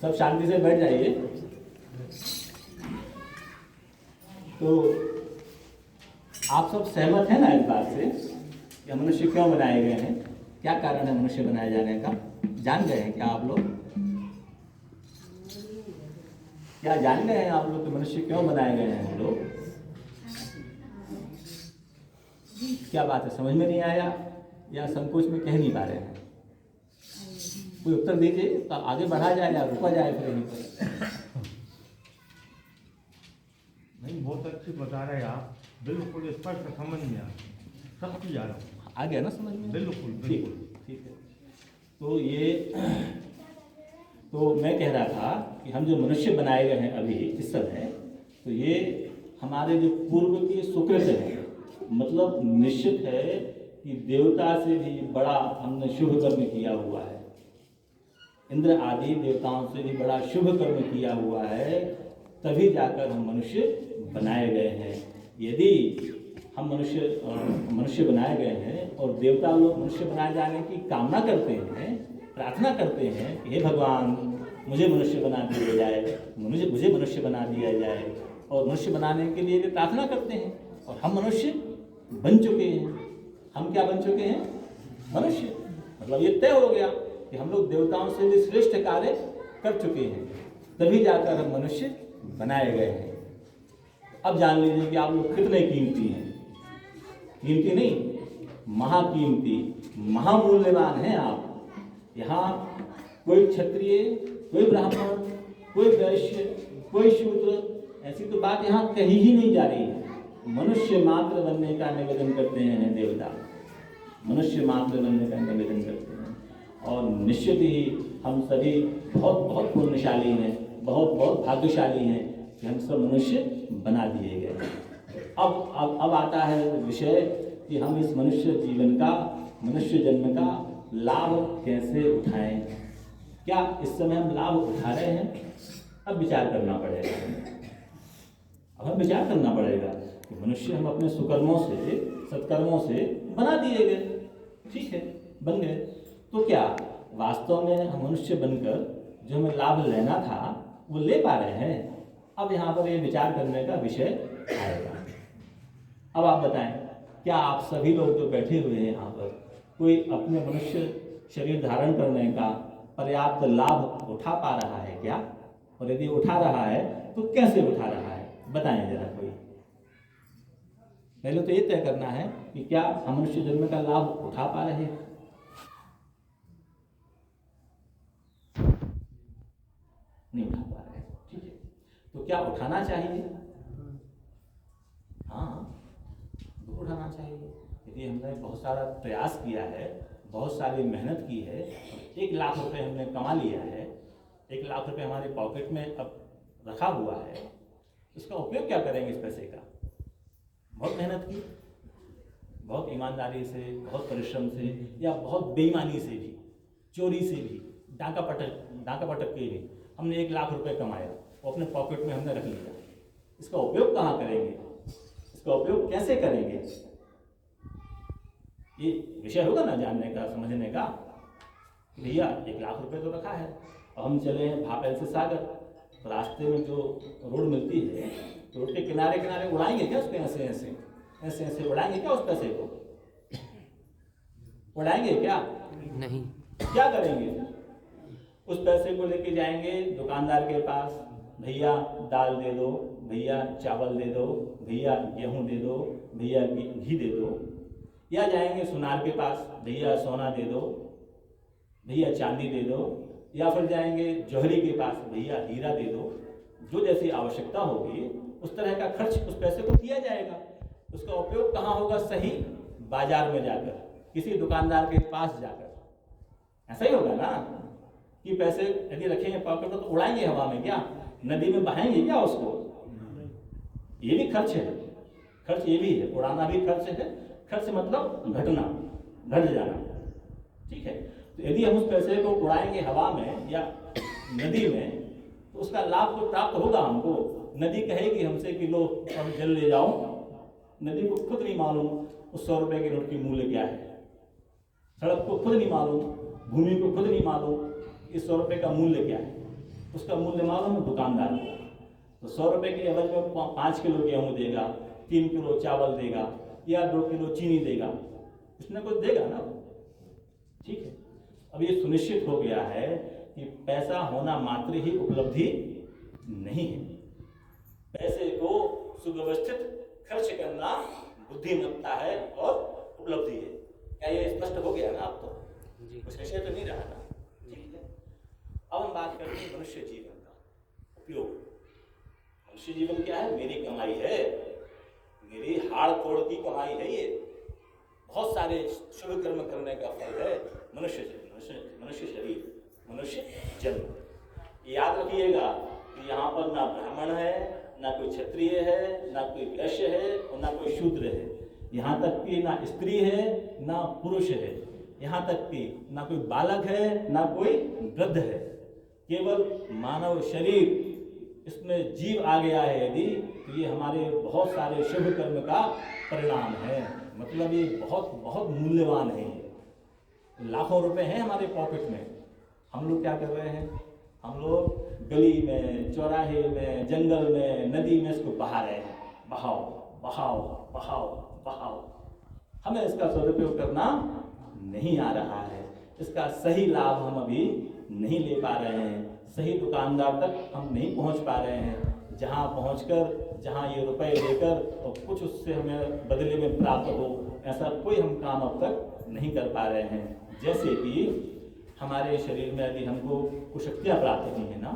सब शांति से बैठ जाइए। तो आप सब सहमत हैं ना इस बात से कि मनुष्य क्यों बनाए गए हैं? क्या कारण है मनुष्य बनाए जाने का? जान गए हैं क्या आप लोग? क्या जान गए हैं आप लोग कि मनुष्य क्यों बनाए गए हैं हम लोग? क्या बात है, समझ में नहीं आया या संकोच में कह नहीं पा रहे हैं? कोई उत्तर दीजिए तो आगे बढ़ा जाए या रुका जाए फिर यहीं पर। नहीं, बहुत अच्छी बता रहे हैं आप, बिल्कुल स्पष्ट समझ में आ सब चीज आ रहा हूँ। आ गया ना समझ में? बिल्कुल बिल्कुल ठीक है। तो मैं कह रहा था कि हम जो मनुष्य बनाए गए हैं अभी इस समय, तो ये हमारे जो पूर्व के सुकृत है, मतलब निश्चित है कि देवता से भी बड़ा हमने शुभ कर्म किया हुआ है, इंद्र आदि देवताओं से भी बड़ा शुभ कर्म किया हुआ है, तभी जाकर हम मनुष्य बनाए गए हैं। यदि हम मनुष्य बनाए गए हैं और देवता लोग मनुष्य बनाए जाने की कामना करते हैं, प्रार्थना करते हैं कि हे भगवान मुझे मनुष्य बना दिया जाए, मुझे मनुष्य बना दिया जाए, और मनुष्य बनाने के लिए भी प्रार्थना करते हैं, और हम मनुष्य बन चुके हैं। हम क्या बन चुके हैं? मनुष्य। मतलब ये तय हो गया कि हम लोग देवताओं से भी श्रेष्ठ कार्य कर चुके हैं, तभी जाकर हम मनुष्य बनाए गए हैं। अब जान लीजिए कि आप लोग कितने कीमती हैं। कीमती नहीं, महाकीमती, महामूल्यवान हैं आप। यहाँ कोई क्षत्रिय, कोई ब्राह्मण, कोई वैश्य, कोई शूद्र, ऐसी तो बात यहाँ कही ही नहीं जा रही है। मनुष्य मात्र बनने का निवेदन करते हैं देवता, मनुष्य मात्र बनने का निवेदन करते हैं, और निश्चित ही हम सभी बहुत बहुत पुण्यशाली हैं, बहुत बहुत भाग्यशाली हैं कि हम सब मनुष्य बना दिए गए। अब आता है विषय कि हम इस मनुष्य जीवन का, मनुष्य जन्म का लाभ कैसे उठाएं। क्या इस समय हम लाभ उठा रहे हैं? अब विचार करना पड़ेगा। अब हम विचार करना पड़ेगा कि मनुष्य हम अपने सुकर्मों से, सत्कर्मों से बना दिए गए, ठीक है, बन गए। तो क्या वास्तव में हम मनुष्य बनकर जो हमें लाभ लेना था वो ले पा रहे हैं? अब यहाँ पर ये विचार करने का विषय आएगा। अब आप बताएं, क्या आप सभी लोग जो बैठे हुए हैं यहाँ पर, कोई अपने मनुष्य शरीर धारण करने का पर्याप्त लाभ उठा पा रहा है क्या? और यदि उठा रहा है तो कैसे उठा रहा है? बताएं जरा कोई। पहले तो ये तय करना है कि क्या हम मनुष्य जन्म का लाभ उठा पा रहे हैं? नहीं उठा पा रहे, ठीक है। तो क्या उठाना चाहिए? हाँ, उठाना चाहिए। यदि हमने बहुत सारा प्रयास किया है, बहुत सारी मेहनत की है, 1 लाख रुपए हमने कमा लिया है, 1 लाख रुपए हमारे पॉकेट में अब रखा हुआ है, इसका उपयोग क्या करेंगे? इस पैसे का बहुत मेहनत की, बहुत ईमानदारी से, बहुत परिश्रम से, या बहुत बेईमानी से भी, चोरी से भी, डाका पटक के भी हमने 1 लाख रुपए कमाया, वो अपने पॉकेट में हमने रख लिया। इसका उपयोग कहाँ करेंगे? इसका उपयोग कैसे करेंगे? ये विषय होगा ना जानने का, समझने का। भैया 1 लाख रुपए तो रखा है, और हम चले हैं भापेल से सागर, तो रास्ते में जो रोड मिलती है, तो रोड के किनारे किनारे उड़ाएंगे क्या उसको? ऐसे उड़ाएंगे क्या उस पैसे को? उड़ाएंगे क्या? नहीं। क्या करेंगे? उस पैसे को लेके जाएंगे दुकानदार के पास, भैया दाल दे दो, भैया चावल दे दो, भैया गेहूं दे दो, भैया घी दे दो। या जाएंगे सुनार के पास, भैया सोना दे दो, भैया चांदी दे दो। या फिर जाएंगे जौहरी के पास, भैया हीरा दे दो। जो जैसी आवश्यकता होगी उस तरह का खर्च उस पैसे को किया जाएगा। उसका उपयोग कहाँ होगा? सही बाजार में जाकर, किसी दुकानदार के पास जाकर। ऐसा ही होगा ना कि पैसे यदि रखेंगे पॉकेट में तो उड़ाएंगे हवा में क्या? नदी में बहाएंगे क्या उसको? ये भी खर्च है, खर्च ये भी है, उड़ाना भी खर्च है। खर्च मतलब घटना, घट जाना, ठीक है। तो यदि हम उस पैसे को उड़ाएंगे हवा में या नदी में, तो उसका लाभ तो प्राप्त होगा हमको। नदी कहेगी हमसे कि लो अब जल ले जाओ, नदी को खुद नहीं मालूम उस 100 रुपए के नोट की मूल्य क्या है। सड़क को खुद नहीं मालूम, भूमि को खुद नहीं मालूम इस 100 रुपये का मूल्य क्या है। उसका मूल्य मालूम है दुकानदार को। तो 100 रुपये के एवज में 5 किलो गेहूँ देगा, 3 किलो चावल देगा या 2 किलो चीनी देगा, कुछ ना कुछ देगा ना। ठीक है, अब ये सुनिश्चित हो गया है कि पैसा होना मात्र ही उपलब्धि नहीं है। पैसे को सुव्यवस्थित खर्च करना बुद्धिमत्ता है और उपलब्धि है। क्या ये स्पष्ट हो गया ना? आप तो कुछ विषय तो नहीं रहा ना? ठीक है, अब हम बात करते हैं मनुष्य जीवन का उपयोग। मनुष्य जीवन क्या है? मेरी कमाई है, मेरी हाड़ तोड़ की कमाई है। ये बहुत सारे शुभ कर्म करने का फल है मनुष्य शरीर, मनुष्य जन्म। याद रखिएगा कि यहाँ पर ना ब्राह्मण है, ना कोई क्षत्रिय है, ना कोई वैश्य है और ना कोई शूद्र है। यहाँ तक कि ना स्त्री है ना पुरुष है। यहाँ तक कि ना कोई बालक है ना कोई वृद्ध है। केवल मानव शरीर, इसमें जीव आ गया है यदि, तो ये हमारे बहुत सारे शुभ कर्म का परिणाम है। मतलब ये बहुत बहुत मूल्यवान है। लाखों रुपए हैं हमारे पॉकेट में। हम लोग क्या कर रहे हैं? हम लोग गली में, चौराहे में, जंगल में, नदी में इसको बहा रहे हैं। बहाओ बहाओ बहाओ बहाओ। हमें इसका सदुपयोग करना नहीं आ रहा है। इसका सही लाभ हम अभी नहीं ले पा रहे हैं। सही दुकानदार तक हम नहीं पहुंच पा रहे हैं। जहां पहुंचकर, जहां ये रुपए लेकर और कुछ उससे हमें बदले में प्राप्त हो, ऐसा कोई हम काम अब तक नहीं कर पा रहे हैं। जैसे कि हमारे शरीर में यदि हमको कुछ शक्तियाँ प्राप्त हुई हैं ना,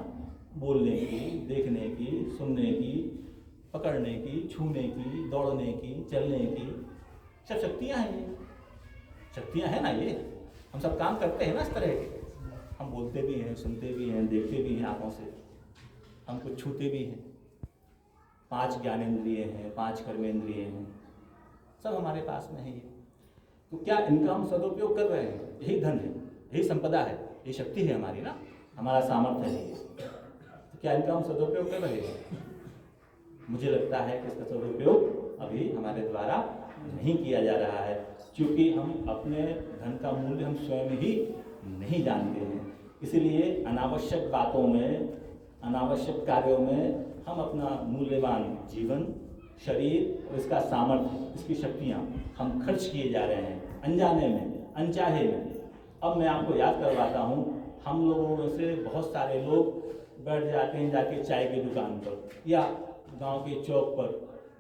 बोलने की, देखने की, सुनने की, पकड़ने की, छूने की, दौड़ने की, चलने की, सब शक्तियाँ हैं। ये शक्तियाँ हैं ना, ये हम सब काम करते हैं ना इस तरह के। हम बोलते भी हैं, सुनते भी हैं, देखते भी हैं आँखों से, हम कुछ छूते भी हैं। 5 ज्ञानेंद्रिय हैं, 5 कर्मेंद्रिय हैं, सब हमारे पास में है ये। तो क्या इनका हम सदुपयोग कर रहे हैं? यही धन है, यही संपदा है, ये शक्ति है हमारी ना, हमारा सामर्थ्य है ये। तो क्या इनका हम सदुपयोग कर रहे हैं? मुझे लगता है कि इसका सदुपयोग अभी हमारे द्वारा नहीं किया जा रहा है, क्योंकि हम अपने धन का मूल्य हम स्वयं ही नहीं जानते हैं। इसलिए अनावश्यक बातों में, अनावश्यक कार्यों में हम अपना मूल्यवान जीवन, शरीर और इसका सामर्थ्य, इसकी शक्तियाँ हम खर्च किए जा रहे हैं, अनजाने में, अनचाहे में। अब मैं आपको याद करवाता हूँ, हम लोगों में से बहुत सारे लोग बैठ जाते हैं जाके चाय की दुकान पर या गांव के चौक पर,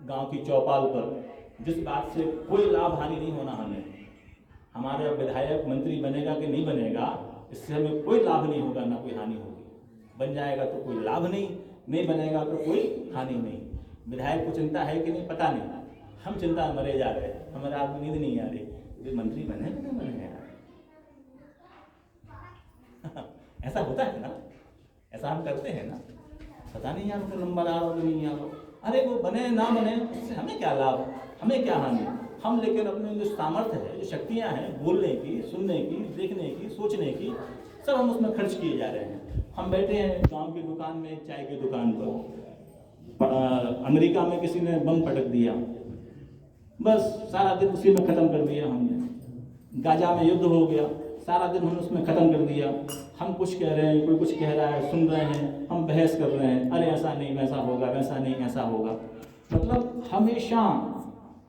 गांव की चौपाल पर, जिस बात से कोई लाभ हानि नहीं होना हमें। हमारा विधायक मंत्री बनेगा कि नहीं बनेगा, इससे हमें कोई लाभ नहीं होगा, ना कोई हानि होगी। बन जाएगा तो कोई लाभ नहीं, नहीं बनेगा तो कोई हानि नहीं। विधायक को चिंता है कि नहीं पता नहीं, हम चिंता में मरे जा रहे हैं, हमारे आप नींद नहीं आ रही, ये मंत्री बने कि नहीं बने यार। ऐसा होता है ना, ऐसा हम करते हैं ना। पता नहीं यार उनको नंबर आ रहा नहीं आ रहा, अरे वो बने ना बने उससे हमें क्या लाभ, हमें क्या हानि। हम लेकिन अपने जो सामर्थ्य है, जो शक्तियाँ हैं बोलने की, सुनने की, देखने की, सोचने की, सब हम उसमें खर्च किए जा रहे हैं। हम बैठे हैं गांव की दुकान में, चाय की दुकान पर, अमेरिका में किसी ने बम पटक दिया, बस सारा दिन उसी में ख़त्म कर दिया हमने। गाजा में युद्ध हो गया, सारा दिन हमने उसमें ख़त्म कर दिया। हम कुछ कह रहे हैं, कोई कुछ कह रहा है, सुन रहे हैं, हम बहस कर रहे हैं, अरे ऐसा नहीं वैसा होगा, वैसा नहीं ऐसा होगा। मतलब हमेशा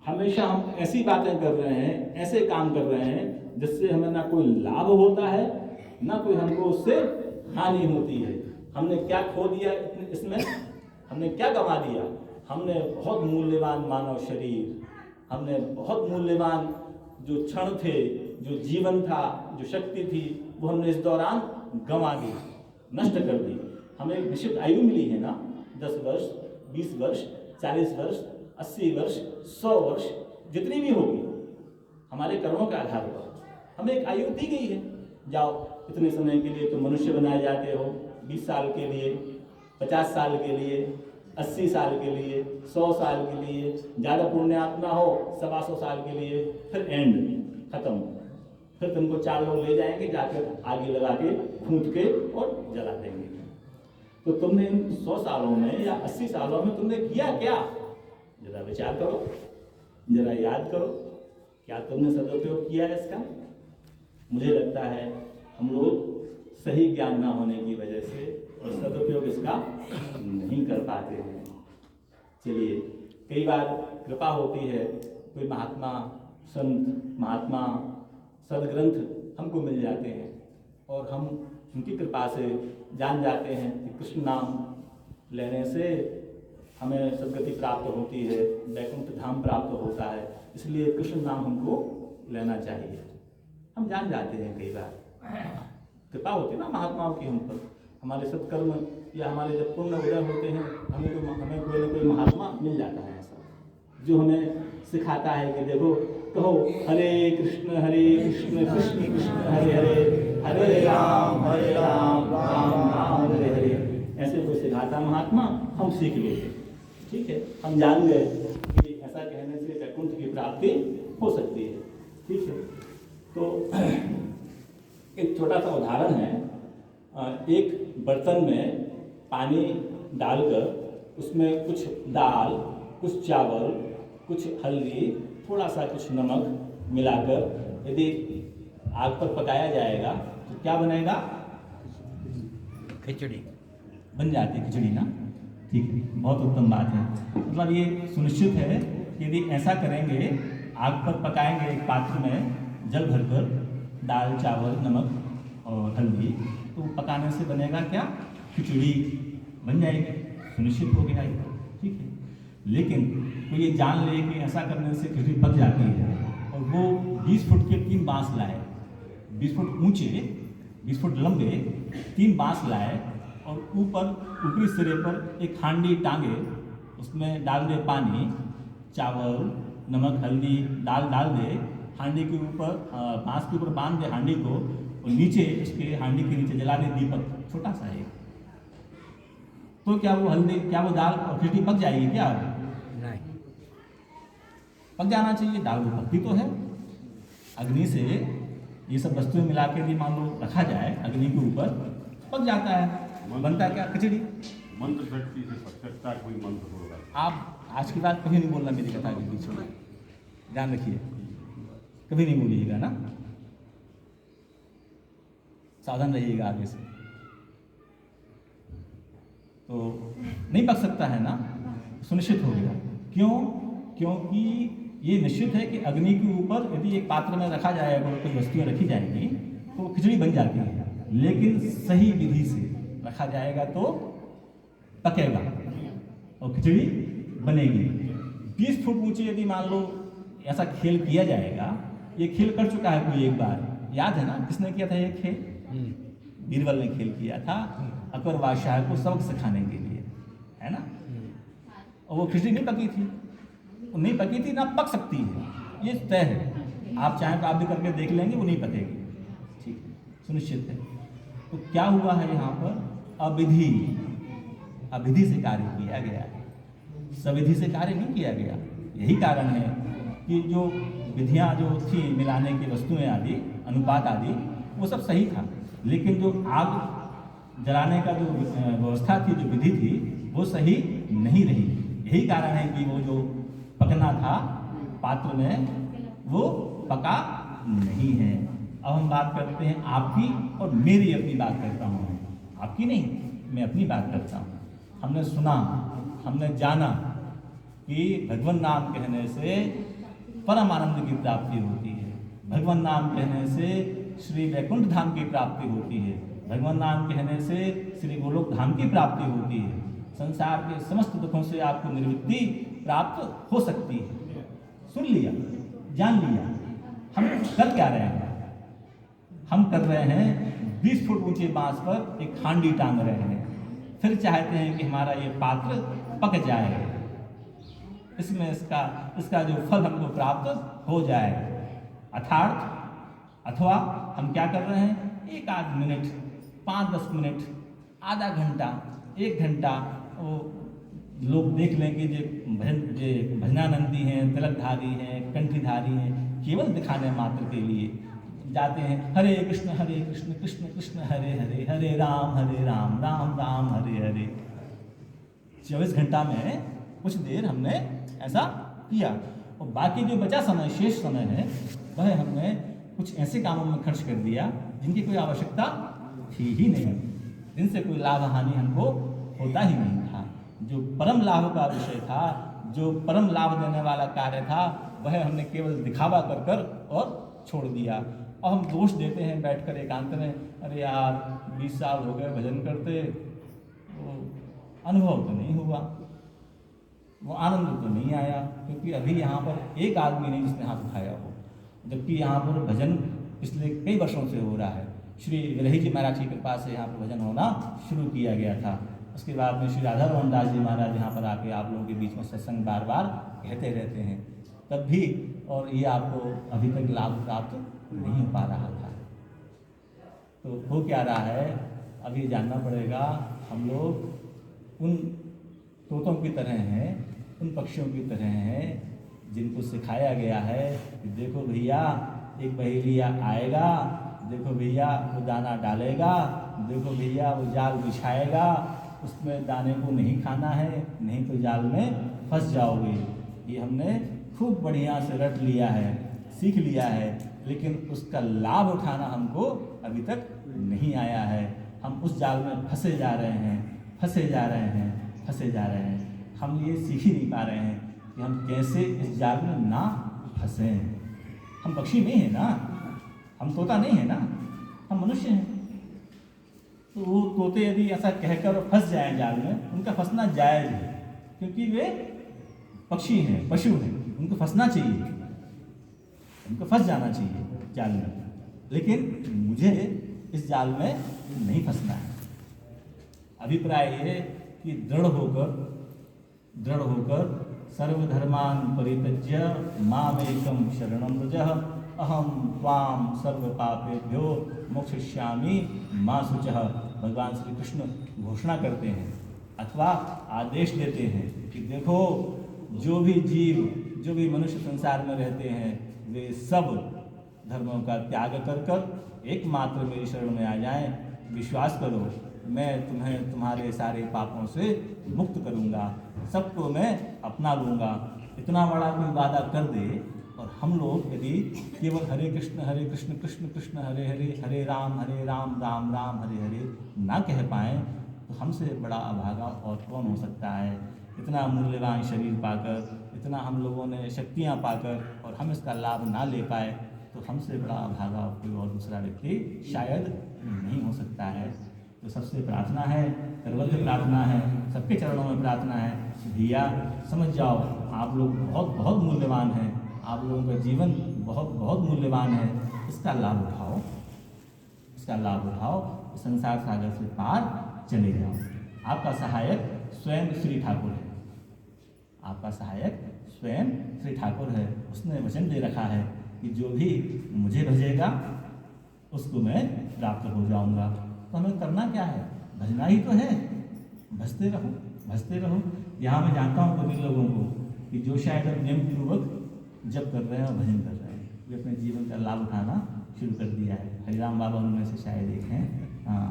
हमेशा हम ऐसी बातें कर रहे हैं, ऐसे काम कर रहे हैं जिससे हमें ना कोई लाभ होता है, ना कोई हमको उससे हानि होती है। हमने क्या खो दिया इसमें, हमने क्या गंवा दिया? हमने बहुत मूल्यवान मानव शरीर, हमने बहुत मूल्यवान जो क्षण थे, जो जीवन था, जो शक्ति थी, वो हमने इस दौरान गंवा दी, नष्ट कर दी। हमें एक निश्चित आयु मिली है ना, 10 वर्ष, 20 वर्ष, 40 वर्ष, 80 वर्ष, 100 वर्ष, जितनी भी होगी हमारे कर्मों के आधार पर हमें एक आयु दी गई है। जाओ इतने समय के लिए तो मनुष्य बनाए जाते हो, 20 साल के लिए, 50 साल के लिए, 80 साल के लिए, 100 साल के लिए, ज़्यादा पुण्यात्मा हो 125 साल के लिए, फिर एंड खत्म। फिर तुमको 4 लोग ले जाएंगे, जाकर आगे लगा के फूंक के और जला देंगे। तो तुमने इन 100 सालों में या 80 सालों में तुमने किया क्या? जरा विचार करो, जरा याद करो, क्या तुमने सदुपयोग किया है इसका? मुझे लगता है हम लोग सही ज्ञान ना होने की वजह से और सदुपयोग इसका नहीं कर पाते हैं। चलिए, कई बार कृपा होती है, कोई महात्मा, संत, महात्मा, सदग्रंथ हमको मिल जाते हैं और हम उनकी कृपा से जान जाते हैं कि कृष्ण नाम लेने से हमें सदगति प्राप्त होती है, वैकुंठ धाम प्राप्त होता है, इसलिए कृष्ण नाम हमको लेना चाहिए। हम जान जाते हैं, कई बार कृपा होती है ना महात्माओं की हम पर, हमारे सत्कर्म या हमारे जब पूर्ण उदय होते हैं हमें कोई ना कोई महात्मा मिल जाता है ऐसा, जो हमें सिखाता है कि देखो, कहो हरे कृष्ण कृष्ण कृष्ण हरे हरे, हरे राम राम राम हरे हरे, ऐसे कोई सिखाता महात्मा, हम सीख लेते। ठीक है, हम जान गए कि ऐसा कहने से वैकुंठ की प्राप्ति हो सकती है। ठीक है, तो एक छोटा सा उदाहरण है। एक बर्तन में पानी डालकर उसमें कुछ दाल, कुछ चावल, कुछ हल्दी, थोड़ा सा कुछ नमक मिलाकर यदि आग पर पकाया जाएगा तो क्या बनेगा? खिचड़ी बन जाती है, खिचड़ी ना। ठीक है, बहुत उत्तम बात है। मतलब ये सुनिश्चित है कि यदि ऐसा करेंगे, आग पर पकाएंगे एक पात्र में जल भरकर दाल, चावल, नमक और हल्दी, तो पकाने से बनेगा क्या? खिचड़ी बन जाएगी, सुनिश्चित हो गया ये। ठीक है, लेकिन वो ये जान ले कि ऐसा करने से खिचड़ी पक जाती है और वो 20 फुट के 3 बांस लाए, 20 फुट ऊंचे, 20 फुट लंबे 3 बांस लाए और ऊपरी सिरे पर एक हांडी टांगे, उसमें डाल दे पानी, चावल, नमक, हल्दी, दाल डाल दे, हांडी के ऊपर, बांस के ऊपर बांध दे हांडी को, और नीचे उसके हांडी के नीचे जला दे दीपक, छोटा सा है। तो क्या वो दाल और खिचड़ी पक जाएगी क्या? नहीं, पक जाना चाहिए, दाल वो पकती तो है। अग्नि से ये सब वस्तुएं मिला के भी मान लो रखा जाए अग्नि के ऊपर, पक जाता है, बनता क्या? खिचड़ी। मंत्र शक्ति से पक सकता है, कोई मंत्र होगा। आप आज की बात कभी नहीं बोलना मेरी कथा के बीच में, ध्यान रखिए, कभी नहीं बोलिएगा ना, सावधान रहिएगा आगे से। तो नहीं पक सकता है ना, सुनिश्चित हो गया। क्यों? क्योंकि ये निश्चित है कि अग्नि के ऊपर यदि एक पात्र में रखा जाएगा और कोई वस्तुएं रखी जाएंगी तो खिचड़ी बन जाती है, लेकिन सही विधि से रखा जाएगा तो पकेगा और खिचड़ी बनेगी। 20 फुट ऊंचे यदि मान लो ऐसा खेल किया जाएगा, ये खेल कर चुका है कोई एक बार, याद है ना? किसने किया था ये खेल? बीरबल ने खेल किया था अकबर बादशाह को सबक सिखाने के लिए, है ना? और वो खिचड़ी नहीं पकी थी, वो नहीं पकी थी ना पक सकती है, ये तय है। आप चाहें तो आप भी करके देख लेंगे, वो नहीं पकेगी। ठीक है, सुनिश्चित है। तो क्या हुआ है यहाँ पर? अविधि से कार्य किया गया है, सविधि से कार्य नहीं किया गया। यही कारण है कि जो विधियाँ जो थी मिलाने की वस्तुएं आदि, अनुपात आदि, वो सब सही था, लेकिन जो आग जलाने का जो व्यवस्था थी, जो विधि थी, वो सही नहीं रही। यही कारण है कि वो जो पकना था पात्र में, वो पका नहीं है। अब हम बात करते हैं आपकी और मेरी, अपनी बात करता हूँ, आपकी नहीं, मैं अपनी बात करता हूँ। हमने सुना, हमने जाना कि भगवान नाम कहने से परम आनंद की प्राप्ति होती है, भगवान नाम कहने से श्री वैकुंठ धाम की प्राप्ति होती है, भगवान नाम कहने से श्री गोलोक धाम की प्राप्ति होती है, संसार के समस्त दुखों से आपको निवृत्ति प्राप्त हो सकती है। सुन लिया, जान लिया। हम कर क्या रहे हैं? हम कर रहे हैं 20 फुट ऊंचे बांस पर एक हांडी टांग रहे हैं, फिर चाहते हैं कि हमारा ये पात्र पक जाए, इसमें इसका जो फल हमको प्राप्त हो जाए। अथवा हम क्या कर रहे हैं? एक आध मिनट, 5-10 मिनट, आधा घंटा, 1 घंटा, वो लोग देख लेंगे जो भजनानंदी हैं, तिलकधारी हैं, कंठीधारी हैं, केवल दिखाने मात्र के लिए जाते हैं। हरे कृष्ण कृष्ण कृष्ण हरे हरे, हरे राम राम राम हरे हरे। 24 घंटा में कुछ देर हमने ऐसा किया, और बाकी जो बचा समय, शेष समय है, वह हमने कुछ ऐसे कामों में खर्च कर दिया जिनकी कोई आवश्यकता थी ही नहीं, जिनसे कोई लाभ हानि हमको होता ही नहीं था। जो परम लाभ का विषय था, जो परम लाभ देने वाला कार्य था, वह हमने केवल दिखावा कर कर और छोड़ दिया। और हम दोष देते हैं बैठकर एकांत में, अरे यार 20 साल हो गए भजन करते, वो अनुभव तो नहीं हुआ, वो आनंद तो नहीं आया, क्योंकि अभी यहाँ पर एक आदमी नहीं जिसने हाथ उठाया हो, जबकि यहाँ पर भजन पिछले कई वर्षों से हो रहा है। श्री विरही जी महाराज की कृपा से यहाँ पर भजन होना शुरू किया गया था। उसके बाद में श्री राधा मोहन दास जी महाराज यहाँ पर आके आप लोगों के बीच में सत्संग बार बार कहते रहते हैं, तब भी और ये आपको अभी तक लाभ प्राप्त नहीं हो पा रहा था। तो हो क्या रहा है, अभी जानना पड़ेगा। हम लोग उन तोतों की तरह हैं, उन पक्षियों की तरह हैं जिनको सिखाया गया है कि देखो भैया एक बहेलिया आएगा, देखो भैया वो दाना डालेगा, देखो भैया वो जाल बिछाएगा, उसमें दाने को नहीं खाना है, नहीं तो जाल में फंस जाओगे। ये हमने खूब बढ़िया से रट लिया है, सीख लिया है, लेकिन उसका लाभ उठाना हमको अभी तक नहीं आया है। हम उस जाल में फंसे जा रहे हैं, फंसे जा रहे हैं, फंसे जा रहे हैं। हम ये सीख ही नहीं पा रहे हैं कि हम कैसे इस जाल में ना फंसें। हम पक्षी नहीं हैं ना, हम तोता नहीं है ना, हम मनुष्य हैं। तो वो तोते यदि ऐसा कहकर फंस जाएं जाल में, उनका फंसना जायज़ है, क्योंकि वे पक्षी हैं, पशु हैं, उनको फंसना चाहिए, उनको फंस जाना चाहिए जाल में। लेकिन मुझे इस जाल में नहीं फंसना है। अभिप्राय ये कि दृढ़ होकर सर्वधर्मान परित्यज्य मामेकं शरणं व्रज अहम त्वाम सर्व पापेभ्यो मोक्षयिष्यामि मा शुचः। भगवान श्री कृष्ण घोषणा करते हैं अथवा आदेश देते हैं कि देखो जो भी जीव, जो भी मनुष्य संसार में रहते हैं, वे सब धर्मों का त्याग कर एकमात्र मेरी शरण में आ जाएं। विश्वास करो, मैं तुम्हें तुम्हारे सारे पापों से मुक्त करूंगा, सबको मैं अपना लूँगा। इतना बड़ा कोई वादा कर दे और हम लोग यदि केवल हरे कृष्ण कृष्ण कृष्ण हरे हरे, हरे राम राम राम हरे हरे ना कह पाएँ, तो हमसे बड़ा अभागा और कौन हो सकता है। इतना मूल्यवान शरीर पाकर, इतना हम लोगों ने शक्तियाँ पाकर और हम इसका लाभ ना ले पाए, तो हमसे बड़ा अभागा कोई और दूसरा व्यक्ति शायद नहीं हो सकता है। तो सबसे प्रार्थना है, सर्वत्र प्रार्थना है, सबके चरणों में प्रार्थना है, भैया समझ जाओ आप लोग बहुत बहुत मूल्यवान हैं, आप लोगों का जीवन बहुत बहुत मूल्यवान है। इसका लाभ उठाओ, इसका लाभ उठाओ, संसार सागर से पार चले जाओ। आपका सहायक स्वयं श्री ठाकुर है, आपका सहायक स्वयं श्री ठाकुर है। उसने वचन दे रखा है कि जो भी मुझे भजेगा उसको मैं प्राप्त हो जाऊंगा। तो हमें करना क्या है, भजना ही तो है, भजते रहो, भजते रहो। यहाँ मैं जानता हूँ कभी लोगों को कि जो शायद अब नियम पूर्वक जप कर रहे हैं और भजन कर रहे हैं, वे अपने जीवन का लाभ उठाना शुरू कर दिया है। हरिराम बाबा उनमें से शायद एक हैं। हाँ,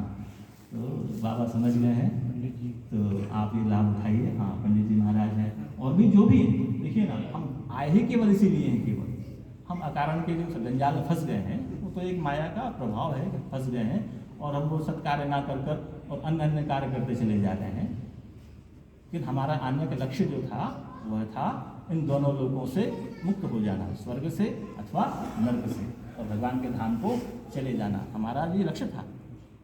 तो बाबा समझ गए हैं पंडित जी, तो आप ये लाभ उठाइए। हाँ, पंडित जी महाराज हैं और भी जो भी हैं। देखिए ना, हम आए ही केवल इसीलिए हैं, केवल हम अकारण के जो जंजाल में फंस गए हैं, वो तो एक माया का प्रभाव है, फंस गए हैं और हम वो सत्कार्य ना कर कर और अन्य अन्य कार्य करते चले जा रहे हैं। लेकिन हमारा आने का लक्ष्य जो था वह था इन दोनों लोगों से मुक्त हो जाना, स्वर्ग से अथवा नर्क से, और भगवान के धाम को चले जाना। हमारा ये लक्ष्य था,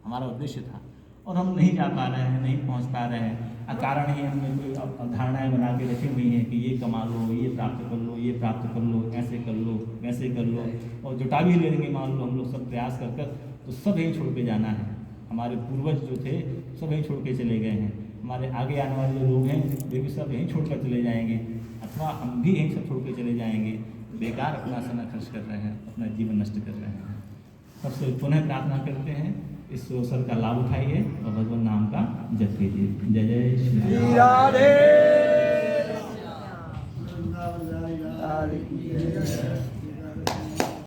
हमारा उद्देश्य था, और हम नहीं जा पा रहे हैं, नहीं पहुंच पा रहे हैं। अकारण ही हमने कोई अवधारणाएँ बना के रखी हुई हैं कि ये कमा लो, ये प्राप्त कर लो, ये प्राप्त कर लो, ऐसे कर लो, वैसे कर लो, और जुटा भी लेंगे मान लो हम लोग सब प्रयास कर कर, तो सब यहीं छोड़ के जाना है। हमारे पूर्वज जो थे सब यहीं छोड़ के चले गए हैं, हमारे आगे आने वाले जो लोग हैं वे भी सब यहीं छोड़ कर चले जाएंगे, अथवा हम भी यहीं सब छोड़ के चले जाएंगे। बेकार अपना समय खर्च कर रहे हैं, अपना जीवन नष्ट कर रहे हैं। सबसे पुनः प्रार्थना करते हैं, इस अवसर का लाभ उठाइए और भगवान नाम का जप कीजिए। जय जय श्री राधे।